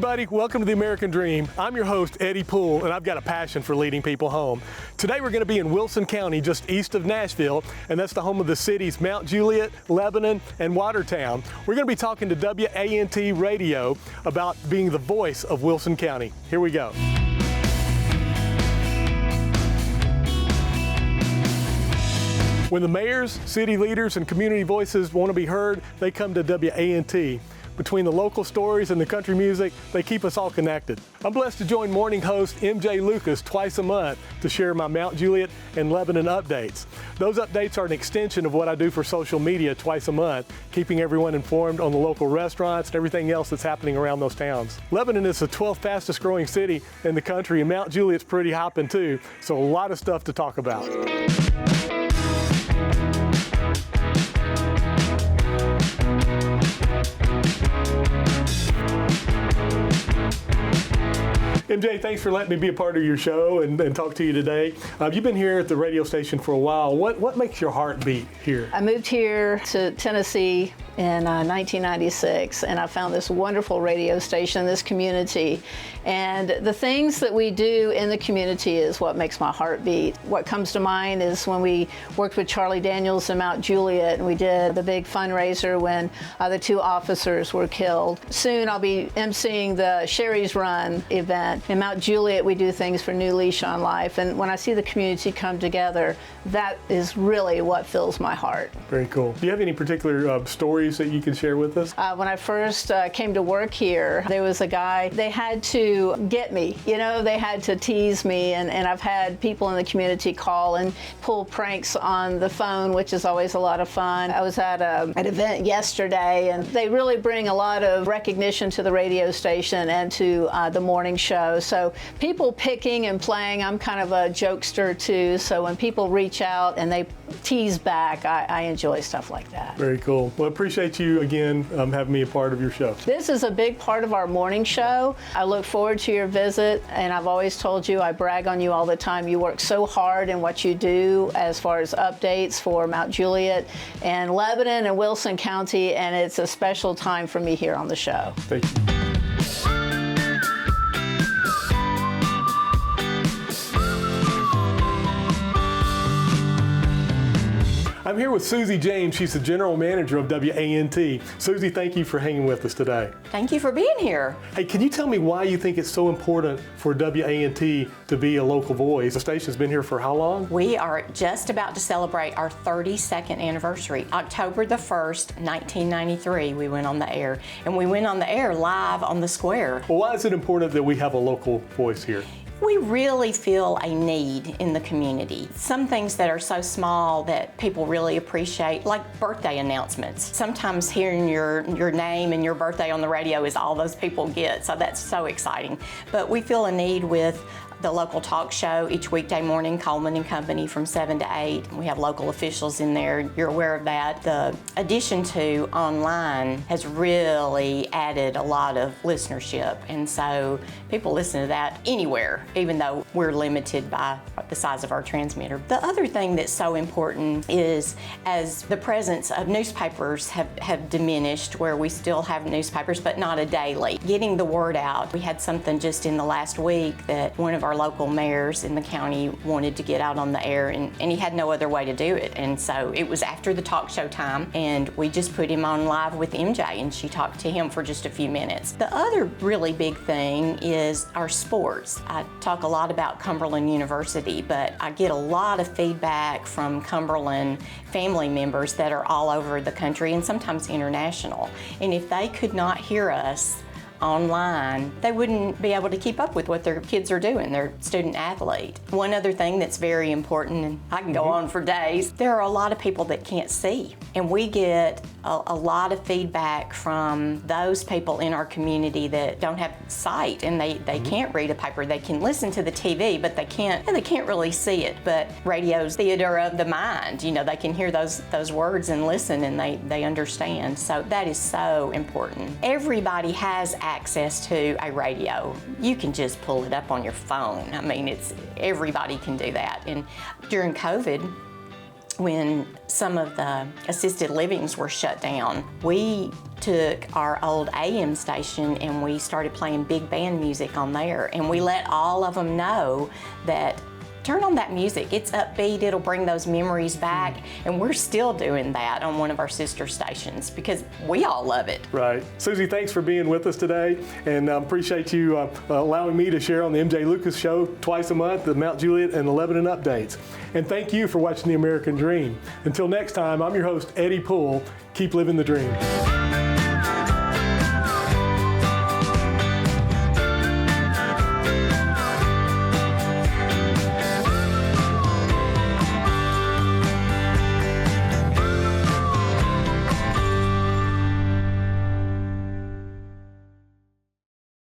everybody, welcome to the American Dream. I'm your host, Eddie Poole, and I've got a passion for leading people home. Today we're going to be in Wilson County, just east of Nashville, and that's the home of the cities Mount Juliet, Lebanon, and Watertown. We're going to be talking to WANT Radio about being the voice of Wilson County. Here we go. When the mayors, city leaders, and community voices want to be heard, they come to WANT. Between the local stories and the country music, they keep us all connected. I'm blessed to join morning host MJ Lucas twice a month to share my Mount Juliet and Lebanon updates. Those updates are an extension of what I do for social media twice a month, keeping everyone informed on the local restaurants and everything else that's happening around those towns. Lebanon is the 12th fastest growing city in the country, and Mount Juliet's pretty hopping too, so a lot of stuff to talk about. MJ, thanks for letting me be a part of your show and talk to you today. You've been here at the radio station for a while. What makes your heart beat here? I moved here to Tennessee in 1996, and I found this wonderful radio station, this community. And the things that we do in the community is what makes my heart beat. What comes to mind is when we worked with Charlie Daniels in Mount Juliet, and we did the big fundraiser when the two officers were killed. Soon I'll be emceeing the Sherry's Run event. In Mount Juliet, we do things for New Leash on Life, and when I see the community come together, that is really what fills my heart. Very cool. Do you have any particular stories that you can share with us? When I first came to work here, there was a guy, they had to get me, they had to tease me, and I've had people in the community call and pull pranks on the phone, which is always a lot of fun. I was at an event yesterday, and they really bring a lot of recognition to the radio station and to the morning show. So people picking and playing, I'm kind of a jokester too, so when people reach out and they tease back, I enjoy stuff like that. Very cool. Well, I appreciate you again having me a part of your show. This is a big part of our morning show. I look forward to your visit, and I've always told you, I brag on you all the time. You work so hard in what you do as far as updates for Mount Juliet and Lebanon and Wilson County, and it's a special time for me here on the show. Thank you. I'm here with Susie James. She's the general manager of WANT. Susie, thank you for hanging with us today. Thank you for being here. Hey, can you tell me why you think it's so important for WANT to be a local voice? The station's been here for how long? We are just about to celebrate our 32nd anniversary. October the 1st, 1993, we went on the air. And we went on the air live on the square. Well, why is it important that we have a local voice here? We really feel a need in the community. Some things that are so small that people really appreciate, like birthday announcements. Sometimes hearing your name and your birthday on the radio is all those people get, so that's so exciting. But we feel a need with the local talk show each weekday morning, Coleman and Company, from 7 to 8. We have local officials in there. You're aware of that. The addition to online has really added a lot of listenership, and so people listen to that anywhere, even though we're limited by the size of our transmitter. The other thing that's so important is, as the presence of newspapers have diminished, where we still have newspapers, but not a daily, getting the word out. We had something just in the last week that one of our local mayors in the county wanted to get out on the air, and he had no other way to do it. And so it was after the talk show time, and we just put him on live with MJ, and she talked to him for just a few minutes. The other really big thing is our sports. I talk a lot about Cumberland University, but I get a lot of feedback from Cumberland family members that are all over the country and sometimes international. And if they could not hear us online, they wouldn't be able to keep up with what their kids are doing, their student athlete. One other thing that's very important, and I can go on for days, there are a lot of people that can't see. And we get a lot of feedback from those people in our community that don't have sight, and they can't read a paper. They can listen to the TV, but they can't really see it. But radio's theater of the mind. They can hear those words and listen, and they understand. So that is so important. Everybody has access to a radio. You can just pull it up on your phone. I mean, everybody can do that. And during COVID, when some of the assisted livings were shut down, we took our old AM station and we started playing big band music on there, and we let all of them know that turn on that music. It's upbeat, it'll bring those memories back, and we're still doing that on one of our sister stations because we all love it. Right. Susie, thanks for being with us today, and appreciate you allowing me to share on the MJ Lucas Show twice a month, the Mount Juliet and the Lebanon updates. And thank you for watching The American Dream. Until next time, I'm your host, Eddie Poole. Keep living the dream.